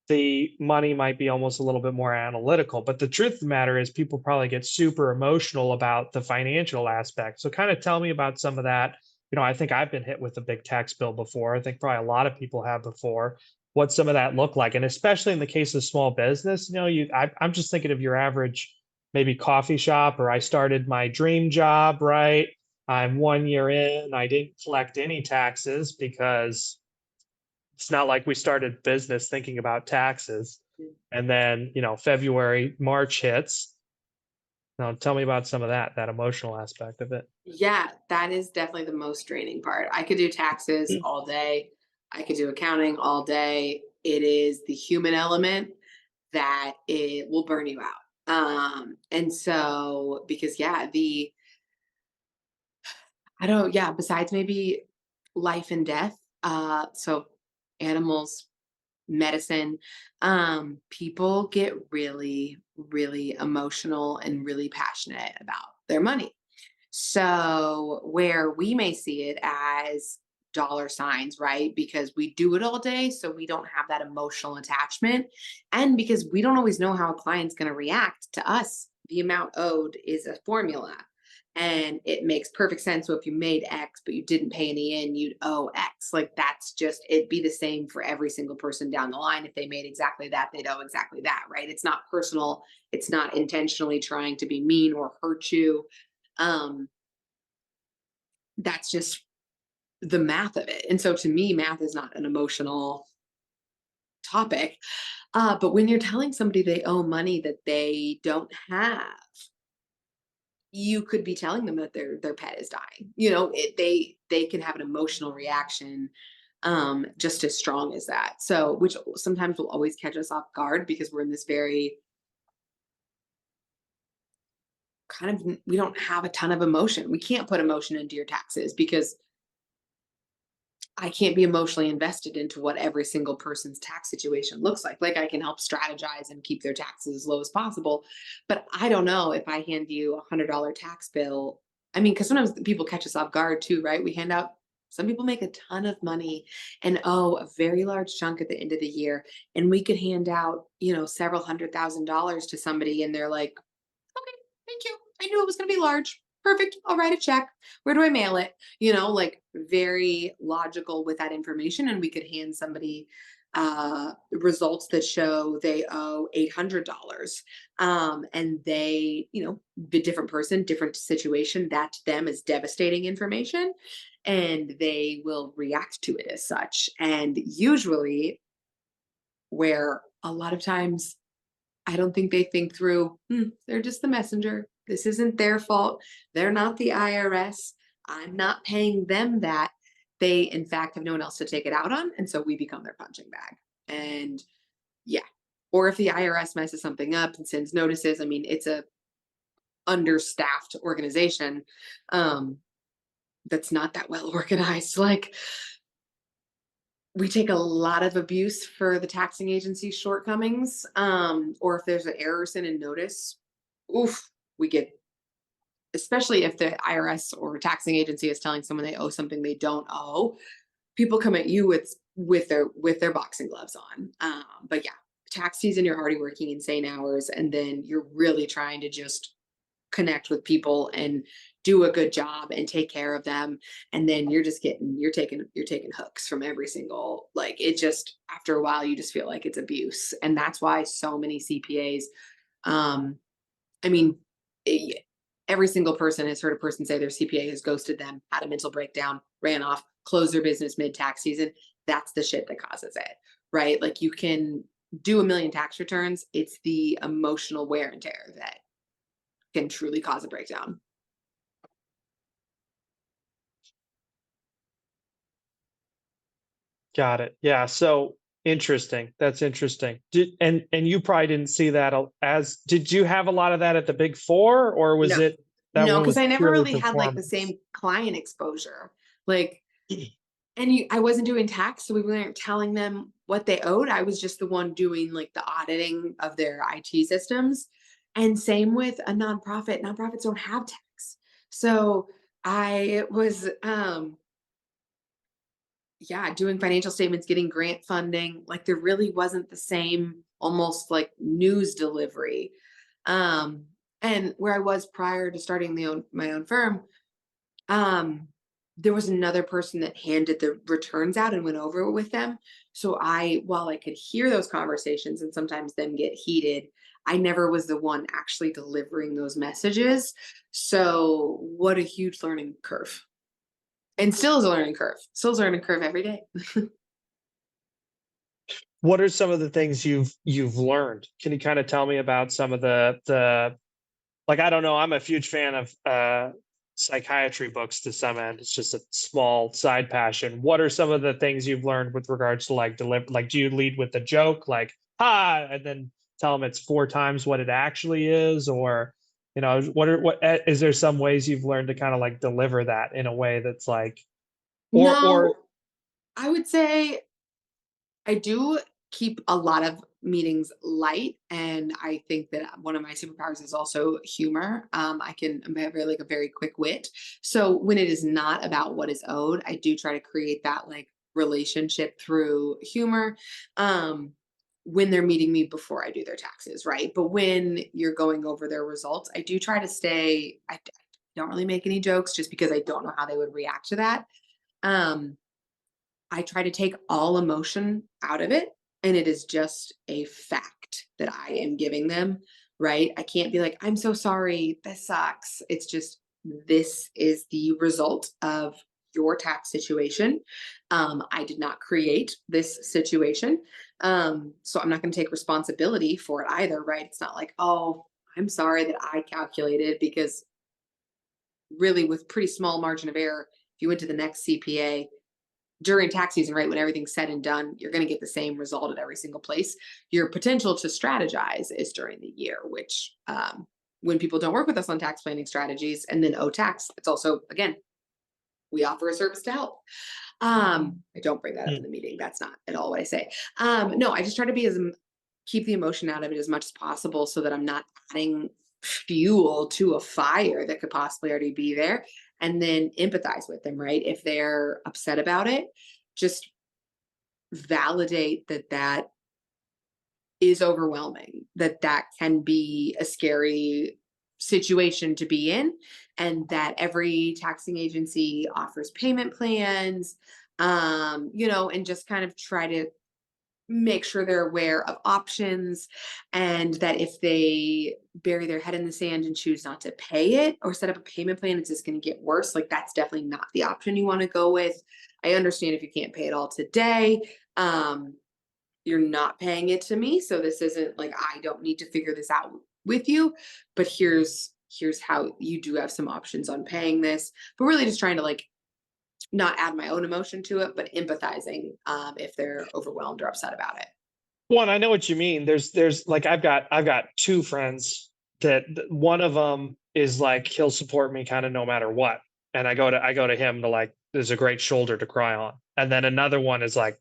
the money might be almost a little bit more analytical. But the truth of the matter is, people probably get super emotional about the financial aspect. So, kind of tell me about some of that. I think I've been hit with a big tax bill before. I think probably a lot of people have before. What some of that look like, and especially in the case of small business, I'm just thinking of your average maybe coffee shop, or I started my dream job, right? I'm 1 year in, I didn't collect any taxes because it's not like we started business thinking about taxes. And then, February, March hits. Now, tell me about some of that emotional aspect of it. Yeah, that is definitely the most draining part. I could do taxes all day. I could do accounting all day. It is the human element that it will burn you out. And so because yeah, I don't, yeah, besides maybe life and death, so animals, medicine, people get really, really emotional and really passionate about their money. So, where we may see it as dollar signs, right? Because we do it all day. So, we don't have that emotional attachment. And because we don't always know how a client's going to react to us, the amount owed is a formula. And it makes perfect sense. So if you made X, but you didn't pay any in, you'd owe X. Like that's just, it'd be the same for every single person down the line. If they made exactly that, they'd owe exactly that, right? It's not personal. It's not intentionally trying to be mean or hurt you. Um, that's just the math of it. And so to me, math is not an emotional topic. But when you're telling somebody they owe money that they don't have, you could be telling them that their pet is dying. They can have an emotional reaction just as strong as that. So which sometimes will always catch us off guard because we're in this very kind of we don't have a ton of emotion. We can't put emotion into your taxes because I can't be emotionally invested into what every single person's tax situation looks like. Like I can help strategize and keep their taxes as low as possible. But I don't know if I hand you $100 tax bill. I mean, because sometimes people catch us off guard too, right? We hand out, some people make a ton of money and owe a very large chunk at the end of the year. And we could hand out, several $100,000 to somebody and they're like, okay, thank you. I knew it was going to be large. Perfect. I'll write a check. Where do I mail it? Like very logical with that information. And we could hand somebody results that show they owe $800. And they, the different person, different situation, that to them is devastating information. And they will react to it as such. And usually, where a lot of times I don't think they think through, they're just the messenger. This isn't their fault. They're not the IRS. I'm not paying them that. They, in fact, have no one else to take it out on. And so we become their punching bag. And yeah. Or if the IRS messes something up and sends notices, I mean, it's a understaffed organization that's not that well organized. Like, we take a lot of abuse for the taxing agency's shortcomings. Or if there's an error sent in notice, oof, we get, especially if the IRS or taxing agency is telling someone they owe something they don't owe, people come at you with their boxing gloves on. But yeah, tax season, you're already working insane hours, and then you're really trying to just connect with people and do a good job and take care of them, and then you're taking hooks from every single, like, it just, after a while you just feel like it's abuse. And that's why so many CPAs, I mean, eh, every single person has heard a person say their CPA has ghosted them, had a mental breakdown, ran off, closed their business mid tax season. That's the shit that causes it, right? Like, you can do a million tax returns, it's the emotional wear and tear that can truly cause a breakdown. Got it. Yeah. So interesting. That's interesting. And you probably didn't see that as, did you have a lot of that at the Big Four, or was No, it that no, one because was I never purely really had like the performance? same client exposure. Like, I wasn't doing tax, so we weren't telling them what they owed. I was just the one doing like the auditing of their IT systems. And same with a nonprofit. Nonprofits don't have tax. So I was yeah, doing financial statements, getting grant funding. Like, there really wasn't the same almost like news delivery. Um and where I was prior to starting my own firm, um, there was another person that handed the returns out and went over it with them. So while I could hear those conversations and sometimes them get heated, I never was the one actually delivering those messages. So what a huge learning curve. And still is a learning curve. Still is a learning curve every day. What are some of the things you've learned? Can you kind of tell me about some of the like, I don't know, I'm a huge fan of psychiatry books to some end. It's just a small side passion. What are some of the things you've learned with regards to like like, do you lead with a joke like ha and then tell them it's four times what it actually is, or is there some ways you've learned to kind of like deliver that in a way that's like, or No, I would say I do keep a lot of meetings light, and I think that one of my superpowers is also humor. I'm very like a very quick wit. So when it is not about what is owed, I do try to create that like relationship through humor. Um, when they're meeting me before I do their taxes, right? But when you're going over their results, I do try to stay. I don't really make any jokes just because I don't know how they would react to that. Um, I try to take all emotion out of it, and it is just a fact that I am giving them, right? I can't be like, "I'm so sorry. This sucks." It's just, this is the result of your tax situation. I did not create this situation. So I'm not going to take responsibility for it either, right? It's not like, oh, I'm sorry that I calculated, because really, with pretty small margin of error, if you went to the next CPA during tax season, right, when everything's said and done, you're going to get the same result at every single place. Your potential to strategize is during the year, which, when people don't work with us on tax planning strategies and then owe tax, it's also, again, we offer a service to help. I don't bring that up in Mm. the meeting. That's not at all what I say. No, I just try to be as keep the emotion out of it as much as possible, so that I'm not adding fuel to a fire that could possibly already be there. And then empathize with them, right? If they're upset about it, just validate that that is overwhelming, that that can be a scary situation to be in, and that every taxing agency offers payment plans, and just kind of try to make sure they're aware of options, and that if they bury their head in the sand and choose not to pay it or set up a payment plan, it's just going to get worse. Like, that's definitely not the option you want to go with. I understand if you can't pay it all today. You're not paying it to me, so this isn't like I don't need to figure this out with you, but here's how you do have some options on paying this. But really just trying to like not add my own emotion to it, but empathizing, if they're overwhelmed or upset about it. One, I know what you mean. There's like I've got two friends that one of them is like he'll support me kind of no matter what, and I go to him to like there's a great shoulder to cry on, and then another one is like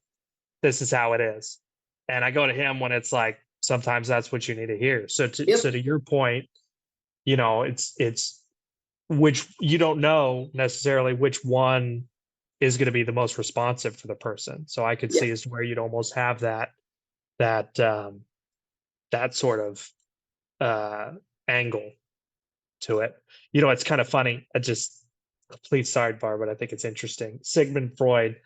this is how it is, and I go to him when it's like sometimes that's what you need to hear. So Yep. to your point, it's which you don't know necessarily which one is going to be the most responsive for the person. So I could Yeah. see as to where you'd almost have that that sort of uh, angle to it. It's kind of funny. I just complete sidebar, but I think it's interesting. Sigmund Freud.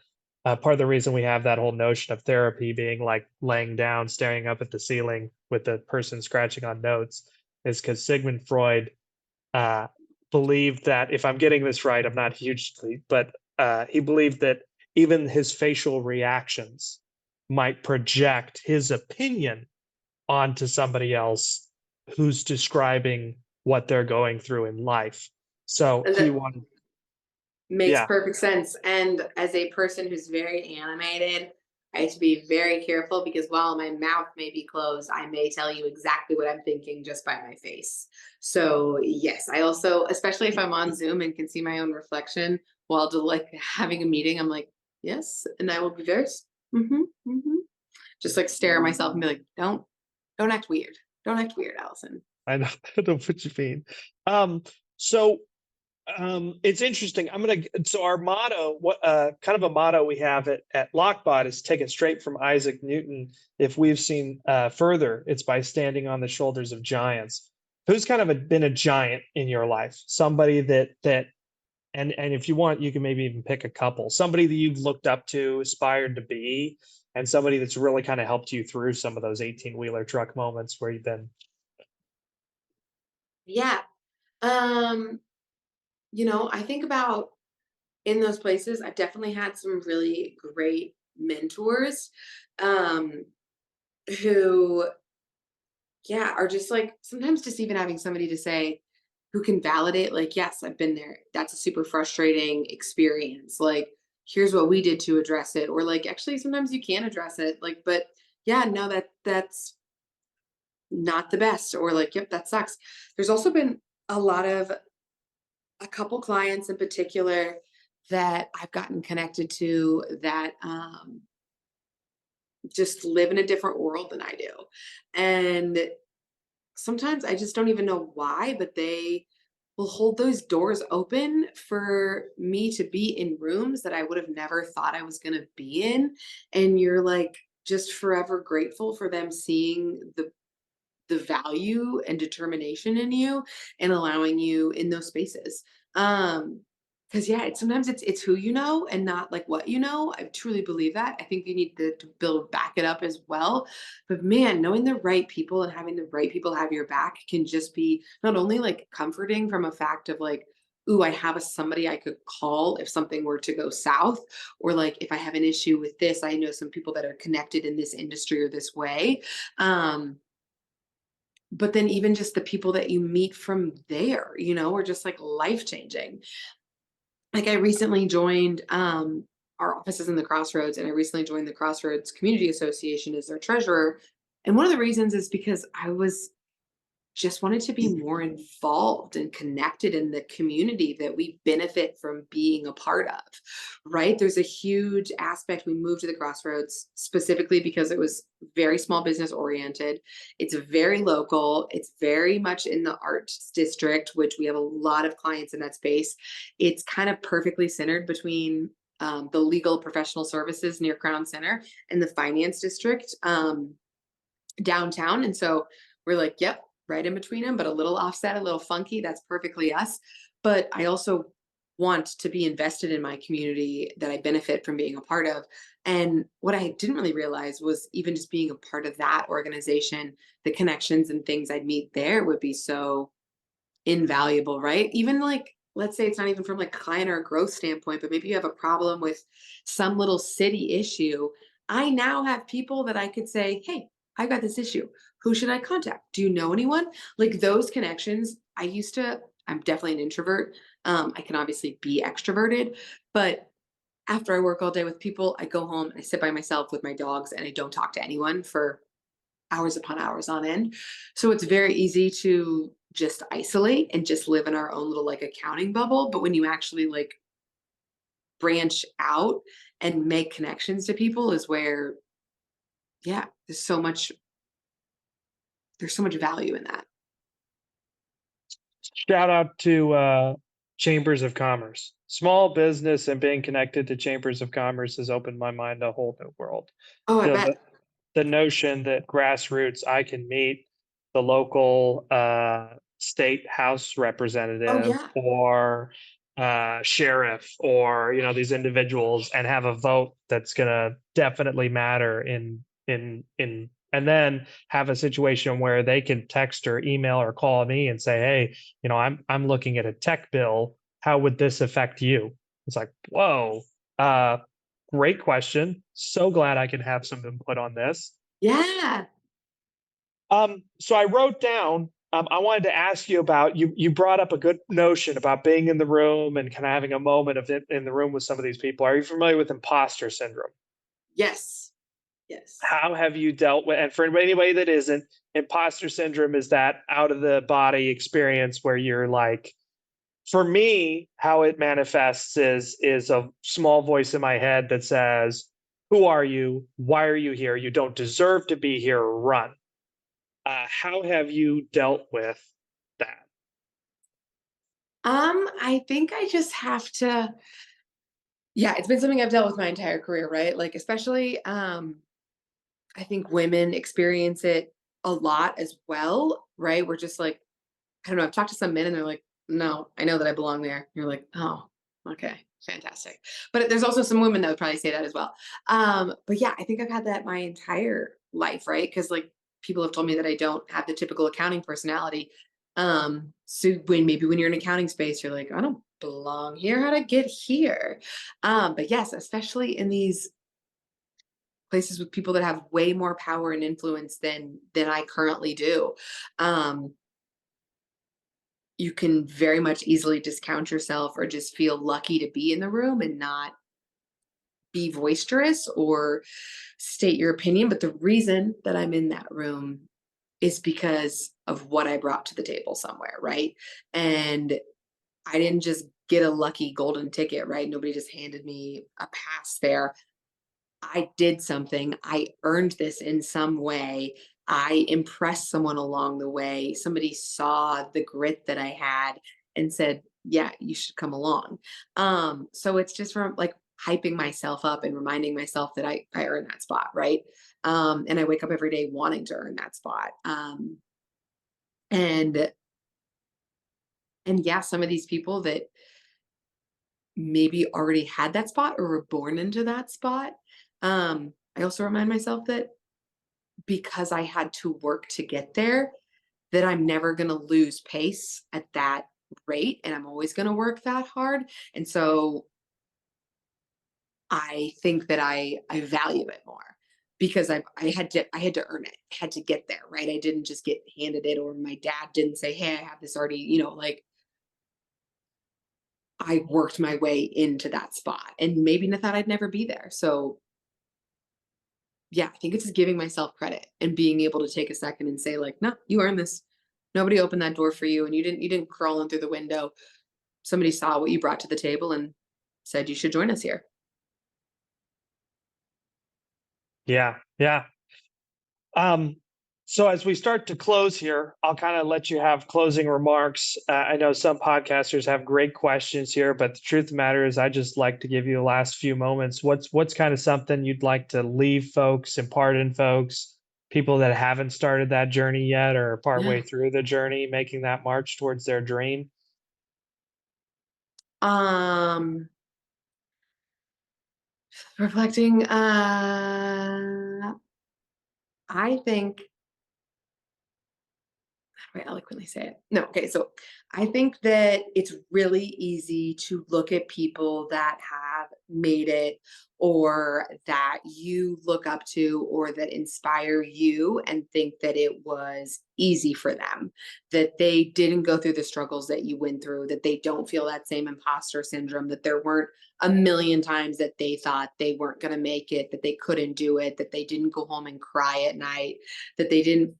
Part of the reason we have that whole notion of therapy being like laying down, staring up at the ceiling with the person scratching on notes is because Sigmund Freud uh, believed that, if I'm getting this right, I'm not hugely, but he believed that even his facial reactions might project his opinion onto somebody else who's describing what they're going through in life. So And he that wanted, makes yeah, perfect sense. And as a person who's very animated, I have to be very careful, because while my mouth may be closed, I may tell you exactly what I'm thinking just by my face. So yes, I also, especially if I'm on Zoom and can see my own reflection while like having a meeting, I'm like, yes, and I will be very, mm-hmm, mm-hmm. Just like stare at myself and be like, don't act weird. Don't act weird, Allison. I know, I know what you mean. Um, so it's interesting. So our motto, what kind of a motto we have at Lockbot is taken straight from Isaac Newton. If we've seen further, it's by standing on the shoulders of giants. Who's kind of been a giant in your life? Somebody that and if you want, you can maybe even pick a couple. Somebody that you've looked up to, aspired to be, and somebody that's really kind of helped you through some of those 18-wheeler truck moments where you've been. Yeah. Um, I think about in those places, I've definitely had some really great mentors, um, who, yeah, are just like sometimes just even having somebody to say who can validate, like, yes, I've been there. That's a super frustrating experience. Like, here's what we did to address it. Or like, actually, sometimes you can address it. Like, but yeah, no, that's not the best. Or like, yep, that sucks. There's also been a lot of a couple clients in particular that I've gotten connected to that just live in a different world than I do. And sometimes I just don't even know why, but they will hold those doors open for me to be in rooms that I would have never thought I was going to be in. And you're like just forever grateful for them seeing the value and determination in you and allowing you in those spaces. Um, because yeah, sometimes it's who you know and not like what you know. I truly believe that. I think you need to build back it up as well. But man, knowing the right people and having the right people have your back can just be not only like comforting from a fact of like, ooh, I have somebody I could call if something were to go south, or like if I have an issue with this, I know some people that are connected in this industry or this way. Um, but then even just the people that you meet from there, are just like life changing. Like I recently joined our offices in the Crossroads, and I recently joined the Crossroads Community Association as their treasurer. And one of the reasons is because I was just wanted to be more involved and connected in the community that we benefit from being a part of, right? There's a huge aspect. We moved to the Crossroads specifically because it was very small business oriented. It's very local. It's very much in the arts district, which we have a lot of clients in that space. It's kind of perfectly centered between the legal professional services near Crown Center and the finance district downtown. And so we're like, yep, right in between them, but a little offset, a little funky. That's perfectly us. But I also want to be invested in my community that I benefit from being a part of. And what I didn't really realize was even just being a part of that organization, the connections and things I'd meet there would be so invaluable, right? Even like, let's say it's not even from like a client or a growth standpoint, but maybe you have a problem with some little city issue. I now have people that I could say, hey, I got this issue. Who should I contact? Do you know anyone? Like those connections. I'm definitely an introvert. I can obviously be extroverted, but after I work all day with people, I go home and I sit by myself with my dogs and I don't talk to anyone for hours upon hours on end. So it's very easy to just isolate and just live in our own little like accounting bubble. But when you actually like branch out and make connections to people is where, yeah, there's so much value in that. Shout out to chambers of commerce. Small business and being connected to chambers of commerce has opened my mind to a whole new world. Oh, I The bet. the notion that grassroots I can meet the local state house Oh, representative yeah. or sheriff or these individuals and have a vote that's going to definitely matter in and then have a situation where they can text or email or call me and say, hey, I'm looking at a tech bill, how would this affect you? It's like, whoa. uh Great question. So glad I can have some input on this. Yeah. So I wrote down, I wanted to ask you about, you brought up a good notion about being in the room and kind of having a moment of it in the room with some of these people. Are you familiar with imposter syndrome? Yes. Yes. How have you dealt with, and for anybody that isn't, imposter syndrome is that out of the body experience where you're like, for me, how it manifests is a small voice in my head that says, who are you? Why are you here? You don't deserve to be here. Run. How have you dealt with that? I think I just have to, yeah, it's been something I've dealt with my entire career, right? Like, especially, I think women experience it a lot as well, right? We're just like, I don't know, I've talked to some men and they're like, no, I know that I belong there. You're like, oh, okay, fantastic. But there's also some women that would probably say that as well. But yeah, I think I've had that my entire life, right? Because like people have told me that I don't have the typical accounting personality. So when you're in accounting space, you're like, I don't belong here. How'd I get here? But yes, especially in these places with people that have way more power and influence than I currently do. Um, you can very much easily discount yourself or just feel lucky to be in the room and not be boisterous or state your opinion. But the reason that I'm in that room is because of what I brought to the table somewhere, right? And I didn't just get a lucky golden ticket, right? Nobody just handed me a pass there. I did something. I earned this in some way. I impressed someone along the way. Somebody saw the grit that I had and said, yeah, you should come along. So it's just from like hyping myself up and reminding myself that I earned that spot, right? And I wake up every day wanting to earn that spot. And and yeah, some of these people that maybe already had that spot or were born into that spot. I also remind myself that because I had to work to get there, that I'm never going to lose pace at that rate and I'm always going to work that hard. And so I think that I value it more because I had to earn it. I had to get there, right? I didn't just get handed it, or my dad didn't say, "Hey, I have this already," like I worked my way into that spot and maybe I thought I'd never be there. So yeah, I think it's just giving myself credit and being able to take a second and say like, "No, you earned this. Nobody opened that door for you and you didn't crawl in through the window. Somebody saw what you brought to the table and said you should join us here." Yeah. Yeah. Um, so as we start to close here, I'll kind of let you have closing remarks. I know some podcasters have great questions here, but the truth of the matter is, I just like to give you the last few moments. What's kind of something you'd like to leave folks, impart in folks, people that haven't started that journey yet or are Yeah. partway through the journey, making that march towards their dream? Um, reflecting, I think how do I eloquently say it? No, okay. So I think that it's really easy to look at people that have made it or that you look up to or that inspire you and think that it was easy for them, that they didn't go through the struggles that you went through, that they don't feel that same imposter syndrome, that there weren't a million times that they thought they weren't going to make it, that they couldn't do it, that they didn't go home and cry at night, that they didn't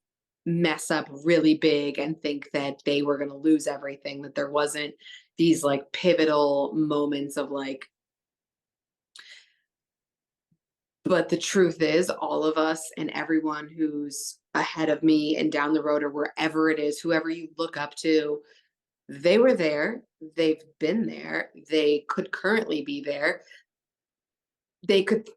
mess up really big and think that they were going to lose everything, that there wasn't these like pivotal moments of like, but the truth is all of us and everyone who's ahead of me and down the road or wherever it is, whoever you look up to, they were there, they've been there, they could currently be there, they could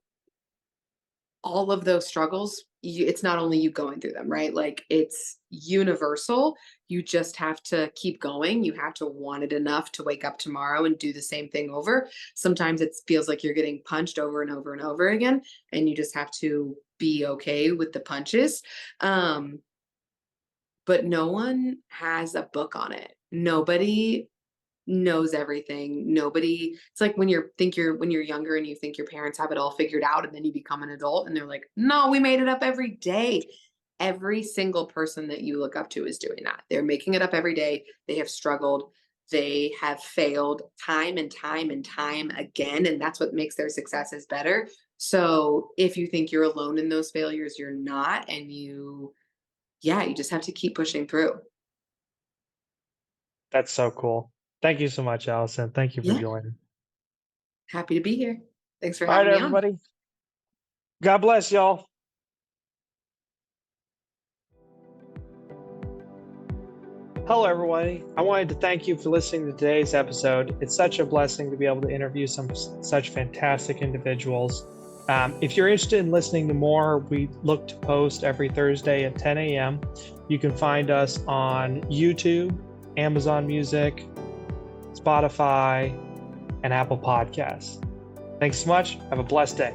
all of those struggles, it's not only you going through them, right? Like it's universal. You just have to keep going. You have to want it enough to wake up tomorrow and do the same thing over. Sometimes it feels like you're getting punched over and over and over again, and you just have to be okay with the punches. Um, but no one has a book on it. Nobody knows everything. Nobody, it's like when you're younger and you think your parents have it all figured out and then you become an adult and they're like, "No, we made it up every day." Every single person that you look up to is doing that. They're making it up every day. They have struggled. They have failed time and time and time again, and that's what makes their successes better. So, if you think you're alone in those failures, you're not, and you just have to keep pushing through. That's so cool. Thank you so much, Allison. Thank you for Yeah, joining. happy to be here. Thanks for All right, having me on. everybody. God bless y'all. Hello, everybody. I wanted to thank you for listening to today's episode. It's such a blessing to be able to interview some such fantastic individuals. If you're interested in listening to more, we look to post every Thursday at 10 a.m. You can find us on YouTube, Amazon Music, Spotify, and Apple Podcasts. Thanks so much. Have a blessed day.